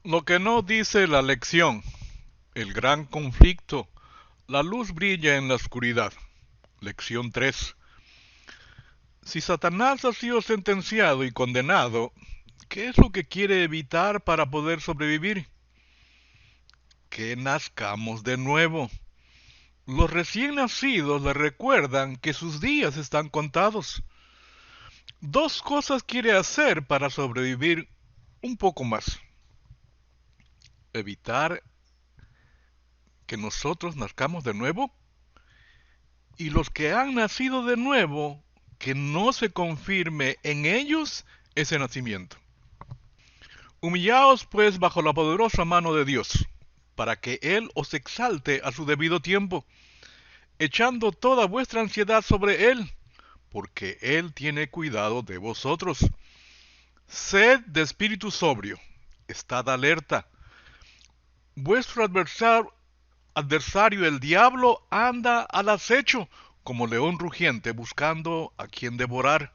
Lo que no dice la lección, el gran conflicto, la luz brilla en la oscuridad. Lección 3. Si Satanás ha sido sentenciado y condenado, ¿qué es lo que quiere evitar para poder sobrevivir? Que nazcamos de nuevo. Los recién nacidos le recuerdan que sus días están contados. Dos cosas quiere hacer para sobrevivir un poco más. Evitar que nosotros nazcamos de nuevo, y los que han nacido de nuevo, que no se confirme en ellos ese nacimiento. Humillaos pues bajo la poderosa mano de Dios, para que Él os exalte a su debido tiempo, echando toda vuestra ansiedad sobre Él, porque Él tiene cuidado de vosotros. Sed de espíritu sobrio, estad alerta. Vuestro adversario el diablo anda al acecho, como león rugiente buscando a quien devorar,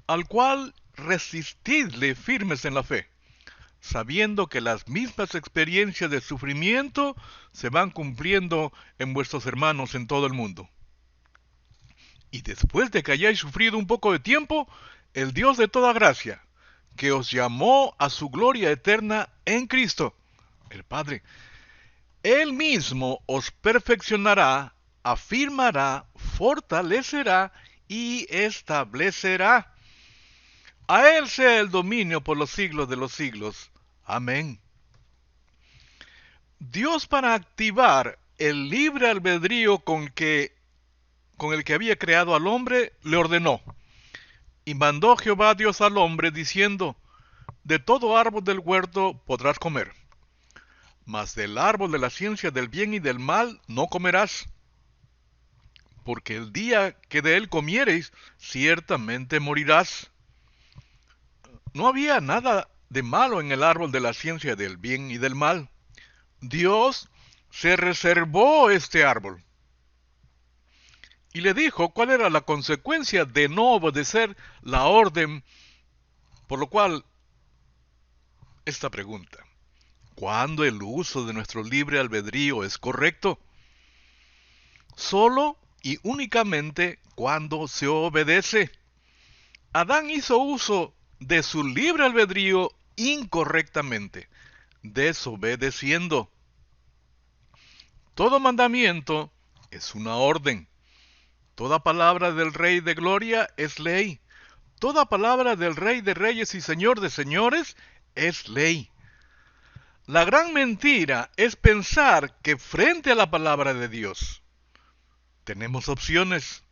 al cual resistidle firmes en la fe, sabiendo que las mismas experiencias de sufrimiento se van cumpliendo en vuestros hermanos en todo el mundo. Y después de que hayáis sufrido un poco de tiempo, el Dios de toda gracia, que os llamó a su gloria eterna en Cristo, el Padre, Él mismo os perfeccionará, afirmará, fortalecerá y establecerá. A Él sea el dominio por los siglos de los siglos. Amén. Dios, para activar el libre albedrío con el que había creado al hombre, le ordenó: y mandó Jehová Dios al hombre diciendo: de todo árbol del huerto podrás comer, mas del árbol de la ciencia del bien y del mal no comerás, porque el día que de él comiereis, ciertamente morirás. No había nada de malo en el árbol de la ciencia del bien y del mal. Dios se reservó este árbol y le dijo cuál era la consecuencia de no obedecer la orden, por lo cual esta pregunta: ¿cuándo el uso de nuestro libre albedrío es correcto? Solo y únicamente cuando se obedece. Adán hizo uso de su libre albedrío incorrectamente, desobedeciendo. Todo mandamiento es una orden. Toda palabra del Rey de Gloria es ley. Toda palabra del Rey de Reyes y Señor de Señores es ley. La gran mentira es pensar que frente a la palabra de Dios tenemos opciones.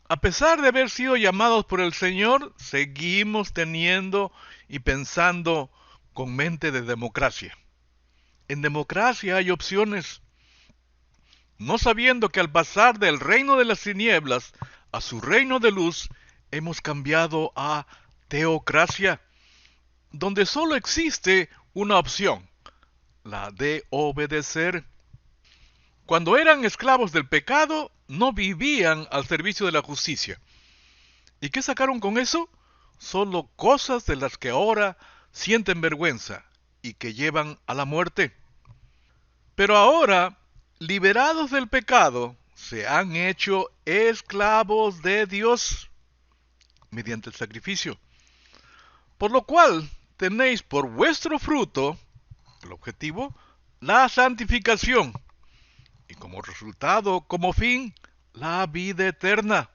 A pesar de haber sido llamados por el Señor, seguimos teniendo y pensando con mente de democracia. En democracia hay opciones, no sabiendo que al pasar del reino de las tinieblas a su reino de luz, hemos cambiado a teocracia, donde solo existe una opción: la de obedecer. Cuando eran esclavos del pecado, no vivían al servicio de la justicia. ¿Y qué sacaron con eso? Solo cosas de las que ahora sienten vergüenza y que llevan a la muerte. Pero ahora, liberados del pecado, se han hecho esclavos de Dios mediante el sacrificio. Por lo cual, tenéis por vuestro fruto, el objetivo, la santificación, y como resultado, como fin, la vida eterna.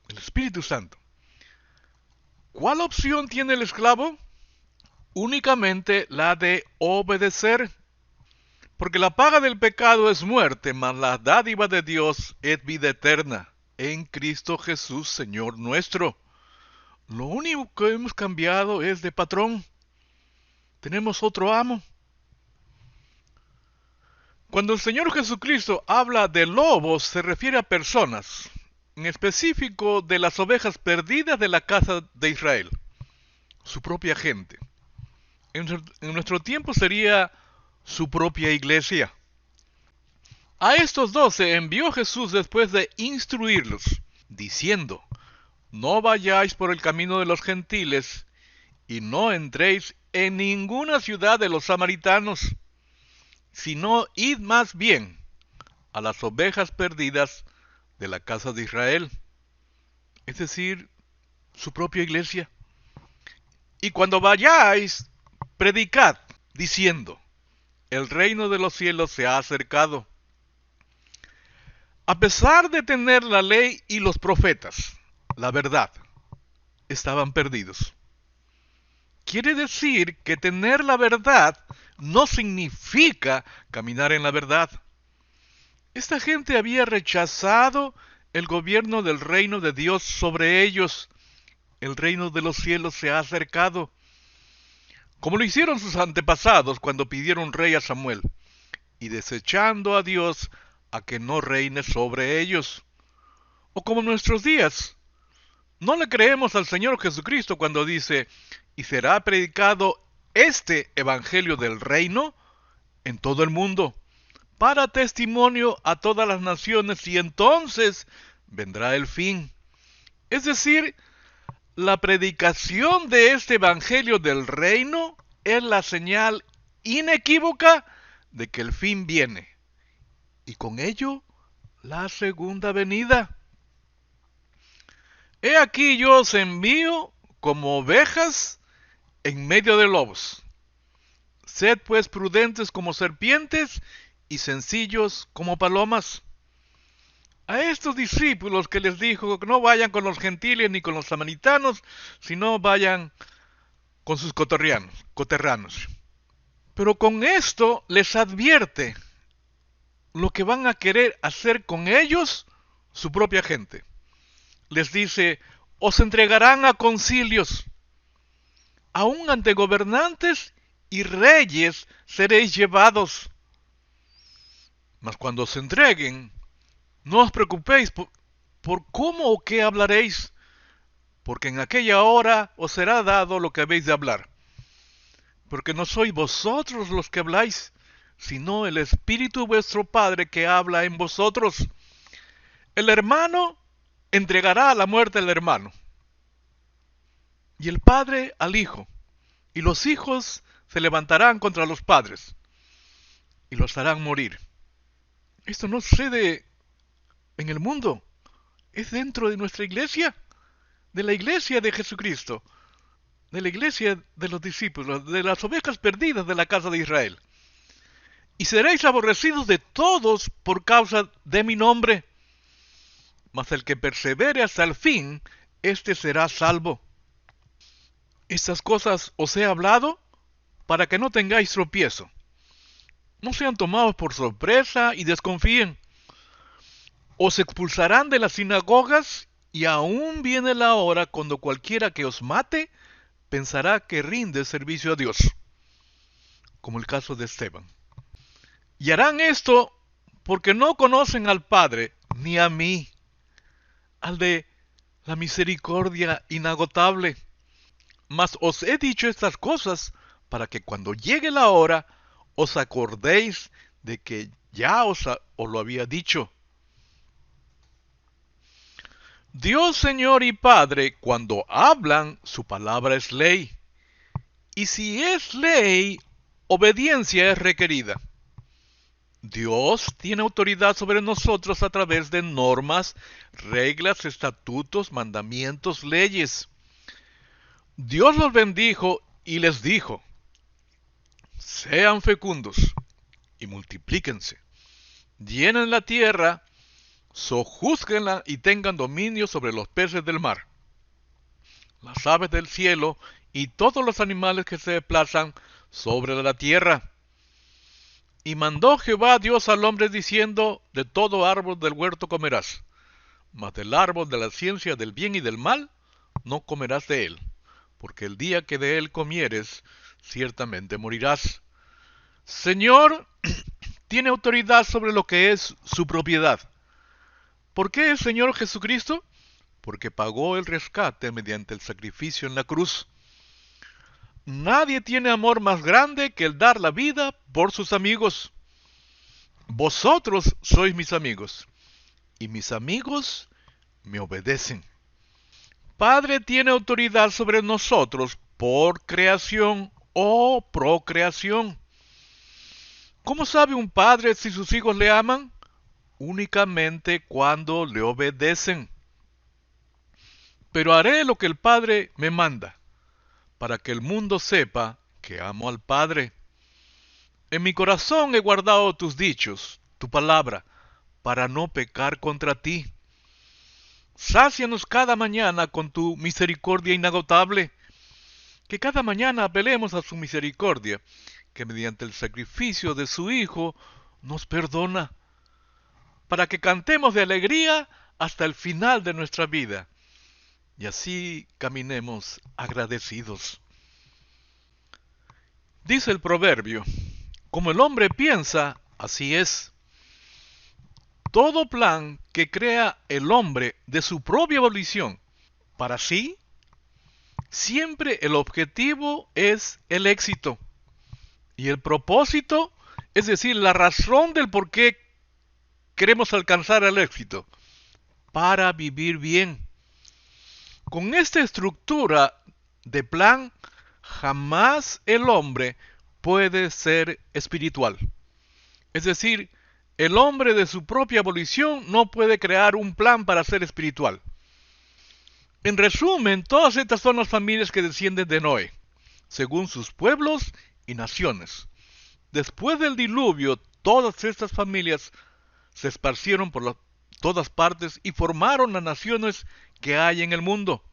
El Espíritu Santo. ¿Cuál opción tiene el esclavo? Únicamente la de obedecer. Porque la paga del pecado es muerte, mas la dádiva de Dios es vida eterna, en Cristo Jesús, Señor nuestro. Lo único que hemos cambiado es de patrón. Tenemos otro amo. Cuando el Señor Jesucristo habla de lobos, se refiere a personas, en específico de las ovejas perdidas de la casa de Israel, su propia gente. En nuestro tiempo sería su propia iglesia. A estos 12 envió Jesús después de instruirlos, diciendo: no vayáis por el camino de los gentiles, y no entréis en ninguna ciudad de los samaritanos, sino id más bien a las ovejas perdidas de la casa de Israel, es decir, su propia iglesia. Y cuando vayáis, predicad, diciendo, el reino de los cielos se ha acercado. A pesar de tener la ley y los profetas, la verdad, estaban perdidos. Quiere decir que tener la verdad no significa caminar en la verdad. Esta gente había rechazado el gobierno del reino de Dios sobre ellos. El reino de los cielos se ha acercado, como lo hicieron sus antepasados cuando pidieron rey a Samuel, y desechando a Dios a que no reine sobre ellos. O como en nuestros días, no le creemos al Señor Jesucristo cuando dice, y será predicado este evangelio del reino en todo el mundo, para testimonio a todas las naciones, y entonces vendrá el fin. Es decir, la predicación de este evangelio del reino es la señal inequívoca de que el fin viene, y con ello la segunda venida. He aquí yo os envío como ovejas en medio de lobos. Sed pues prudentes como serpientes y sencillos como palomas. A estos discípulos que les dijo que no vayan con los gentiles ni con los samaritanos, sino vayan con sus coterranos. Pero con esto les advierte lo que van a querer hacer con ellos su propia gente. Les dice, os entregarán a concilios, aún ante gobernantes y reyes seréis llevados. Mas cuando os entreguen, no os preocupéis por cómo o qué hablaréis, porque en aquella hora os será dado lo que habéis de hablar. Porque no sois vosotros los que habláis, sino el Espíritu de vuestro Padre que habla en vosotros. El hermano entregará a la muerte al hermano, y el padre al hijo, y los hijos se levantarán contra los padres, y los harán morir. Esto no sucede en el mundo, es dentro de nuestra iglesia, de la iglesia de Jesucristo, de la iglesia de los discípulos, de las ovejas perdidas de la casa de Israel. Y seréis aborrecidos de todos por causa de mi nombre, mas el que persevere hasta el fin, éste será salvo. Estas cosas os he hablado para que no tengáis tropiezo. No sean tomados por sorpresa y desconfíen. Os expulsarán de las sinagogas, y aún viene la hora cuando cualquiera que os mate pensará que rinde servicio a Dios, como el caso de Esteban. Y harán esto porque no conocen al Padre ni a mí, al de la misericordia inagotable. Mas os he dicho estas cosas para que cuando llegue la hora os acordéis de que ya os lo había dicho. Dios Señor y Padre, cuando hablan, su palabra es ley. Y si es ley, obediencia es requerida. Dios tiene autoridad sobre nosotros a través de normas, reglas, estatutos, mandamientos, leyes. Dios los bendijo y les dijo, sean fecundos y multiplíquense, llenen la tierra, sojúzguenla y tengan dominio sobre los peces del mar, las aves del cielo y todos los animales que se desplazan sobre la tierra. Y mandó Jehová Dios al hombre diciendo, de todo árbol del huerto comerás, mas del árbol de la ciencia del bien y del mal no comerás de él, porque el día que de él comieres, ciertamente morirás. Señor tiene autoridad sobre lo que es su propiedad. ¿Por qué el Señor Jesucristo? Porque pagó el rescate mediante el sacrificio en la cruz. Nadie tiene amor más grande que el dar la vida por sus amigos. Vosotros sois mis amigos, y mis amigos me obedecen. Padre tiene autoridad sobre nosotros por creación o procreación. ¿Cómo sabe un padre si sus hijos le aman? Únicamente cuando le obedecen. Pero haré lo que el Padre me manda, para que el mundo sepa que amo al Padre. En mi corazón he guardado tus dichos, tu palabra, para no pecar contra ti. Sácianos cada mañana con tu misericordia inagotable, que cada mañana apelemos a su misericordia, que mediante el sacrificio de su Hijo nos perdona, para que cantemos de alegría hasta el final de nuestra vida, y así caminemos agradecidos. Dice el proverbio, como el hombre piensa, así es. Todo plan que crea el hombre de su propia volición para sí, siempre el objetivo es el éxito. Y el propósito, es decir, la razón del por qué queremos alcanzar el éxito, para vivir bien. Con esta estructura de plan, jamás el hombre puede ser espiritual. Es decir, el hombre de su propia volición no puede crear un plan para ser espiritual. En resumen, todas estas son las familias que descienden de Noé, según sus pueblos y naciones. Después del diluvio, todas estas familias se esparcieron por todas partes y formaron las naciones que hay en el mundo.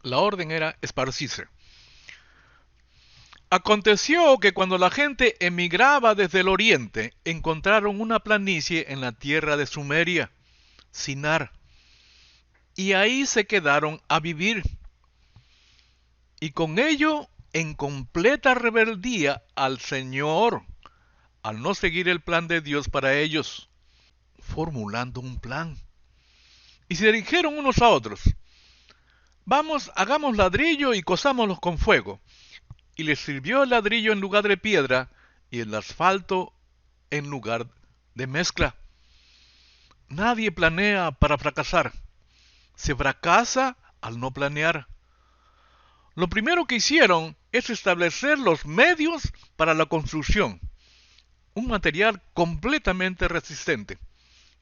La orden era esparcirse. Aconteció que cuando la gente emigraba desde el oriente, encontraron una planicie en la tierra de Sumeria, Sinar, y ahí se quedaron a vivir. Y con ello, en completa rebeldía al Señor, al no seguir el plan de Dios para ellos, formulando un plan. Y se dijeron unos a otros, vamos, hagamos ladrillo y cosámoslos con fuego. Y les sirvió el ladrillo en lugar de piedra y el asfalto en lugar de mezcla. Nadie planea para fracasar. Se fracasa al no planear. Lo primero que hicieron es establecer los medios para la construcción, un material completamente resistente.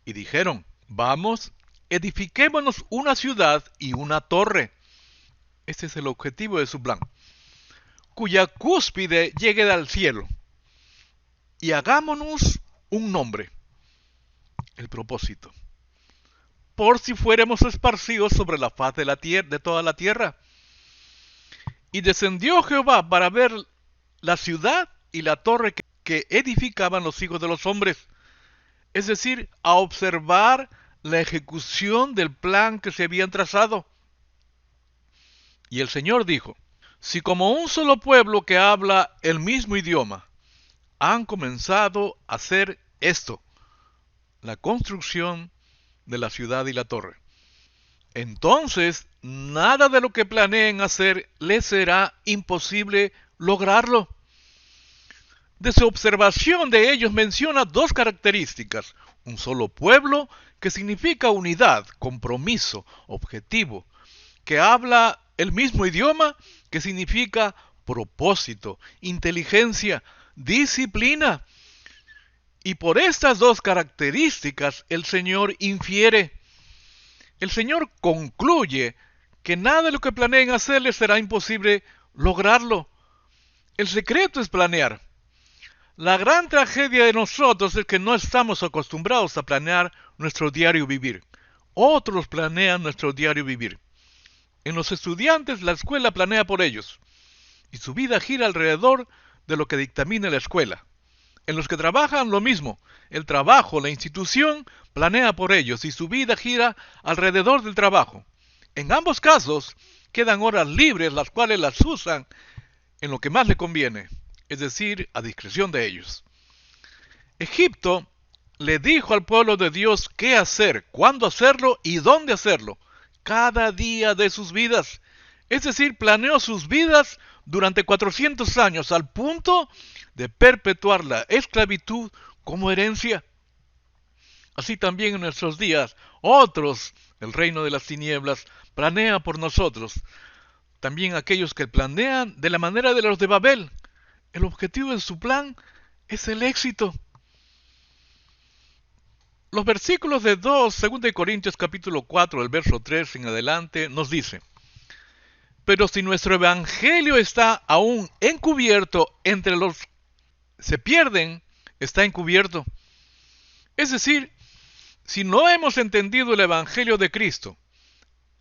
Y dijeron, vamos, edifiquémonos una ciudad y una torre. Este es el objetivo de su plan, cuya cúspide llegue al cielo. Y hagámonos un nombre, el propósito, por si fuéramos esparcidos sobre la faz de la tierra, de toda la tierra. Y descendió Jehová para ver la ciudad y la torre que edificaban los hijos de los hombres, es decir, a observar la ejecución del plan que se habían trazado. Y el Señor dijo, si como un solo pueblo que habla el mismo idioma, han comenzado a hacer esto, la construcción de la ciudad y la torre, entonces nada de lo que planeen hacer les será imposible lograrlo. De su observación de ellos menciona dos características: un solo pueblo, que significa unidad, compromiso, objetivo; que habla el mismo idioma, que significa propósito, inteligencia, disciplina. Y por estas dos características el Señor infiere. El Señor concluye que nada de lo que planeen hacer les será imposible lograrlo. El secreto es planear. La gran tragedia de nosotros es que no estamos acostumbrados a planear nuestro diario vivir. Otros planean nuestro diario vivir. En los estudiantes, la escuela planea por ellos, y su vida gira alrededor de lo que dictamina la escuela. En los que trabajan, lo mismo. El trabajo, la institución, planea por ellos, y su vida gira alrededor del trabajo. En ambos casos, quedan horas libres, las cuales las usan en lo que más le conviene, es decir, a discreción de ellos. Egipto le dijo al pueblo de Dios qué hacer, cuándo hacerlo y dónde hacerlo, cada día de sus vidas. Es decir, planeó sus vidas durante 400 años, al punto de perpetuar la esclavitud como herencia. Así también en nuestros días, otros, el reino de las tinieblas, planea por nosotros, también aquellos que planean de la manera de los de Babel. El objetivo de su plan es el éxito. Los versículos de 2 de Corintios capítulo 4, el verso 3 en adelante, nos dice: pero si nuestro evangelio está aún encubierto entre los que se pierden, está encubierto. Es decir, si no hemos entendido el evangelio de Cristo,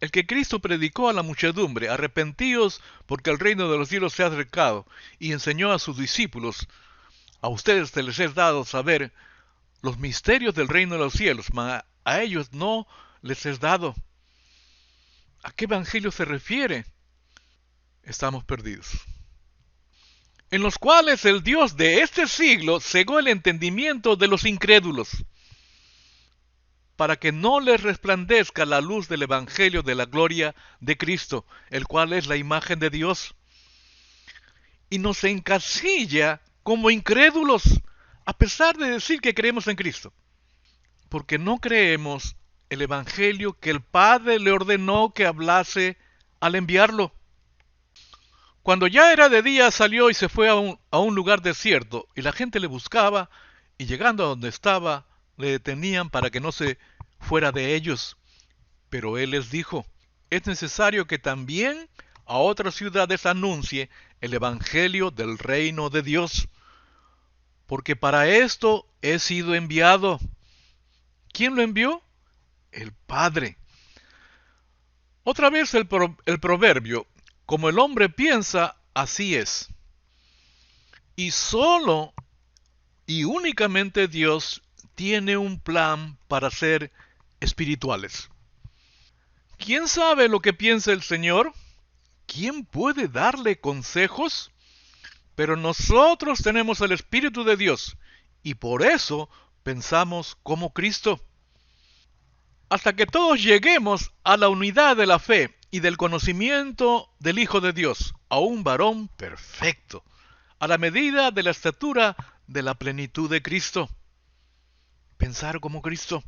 el que Cristo predicó a la muchedumbre: arrepentíos porque el reino de los cielos se ha acercado, y enseñó a sus discípulos: a ustedes se les es dado saber los misterios del reino de los cielos, mas a ellos no les es dado. ¿A qué evangelio se refiere? Estamos perdidos. En los cuales el Dios de este siglo cegó el entendimiento de los incrédulos, para que no les resplandezca la luz del evangelio de la gloria de Cristo, el cual es la imagen de Dios, y nos encasilla como incrédulos, a pesar de decir que creemos en Cristo, porque no creemos el evangelio que el Padre le ordenó que hablase al enviarlo. Cuando ya era de día, salió y se fue a un lugar desierto, y la gente le buscaba, y llegando a donde estaba, le detenían para que no se fuera de ellos. Pero él les dijo: es necesario que también a otras ciudades anuncie el evangelio del reino de Dios, porque para esto he sido enviado. ¿Quién lo envió? El Padre. Otra vez el proverbio: como el hombre piensa, así es. Y solo y únicamente Dios tiene un plan para ser espirituales. ¿Quién sabe lo que piensa el Señor? ¿Quién puede darle consejos? Pero nosotros tenemos el Espíritu de Dios, y por eso pensamos como Cristo. Hasta que todos lleguemos a la unidad de la fe y del conocimiento del Hijo de Dios, a un varón perfecto, a la medida de la estatura de la plenitud de Cristo. Pensar como Cristo.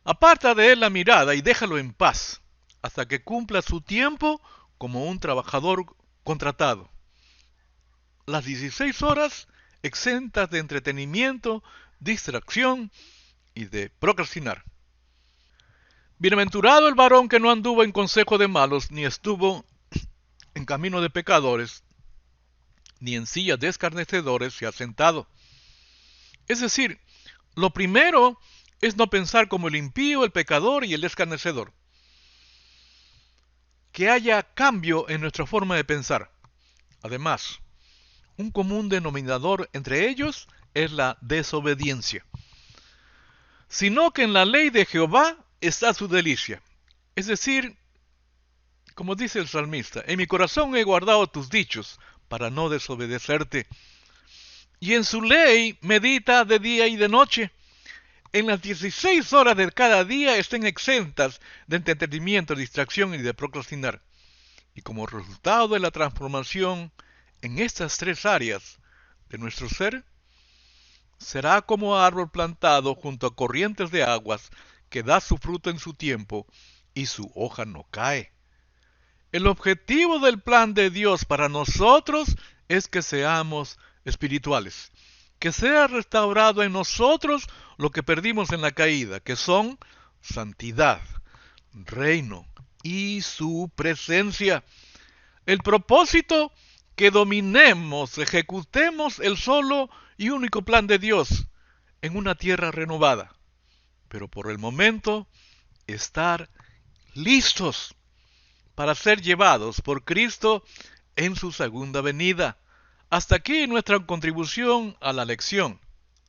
Aparta de él la mirada y déjalo en paz, hasta que cumpla su tiempo como un trabajador contratado. Las 16 horas exentas de entretenimiento, distracción y de procrastinar. Bienaventurado el varón que no anduvo en consejo de malos, ni estuvo en camino de pecadores, ni en silla de escarnecedores se ha sentado. Es decir, lo primero es no pensar como el impío, el pecador y el escarnecedor. Que haya cambio en nuestra forma de pensar. Además, un común denominador entre ellos es la desobediencia. Sino que en la ley de Jehová está su delicia. Es decir, como dice el salmista: en mi corazón he guardado tus dichos para no desobedecerte. Y en su ley medita de día y de noche. En las 16 horas de cada día estén exentas de entretenimiento, distracción y de procrastinar. Y como resultado de la transformación en estas tres áreas de nuestro ser, será como árbol plantado junto a corrientes de aguas, que da su fruto en su tiempo y su hoja no cae. El objetivo del plan de Dios para nosotros es que seamos espirituales, que sea restaurado en nosotros lo que perdimos en la caída, que son santidad, reino y su presencia. El propósito: que dominemos, ejecutemos el solo y único plan de Dios en una tierra renovada. Pero por el momento, estar listos para ser llevados por Cristo en su segunda venida. Hasta aquí nuestra contribución a la lección.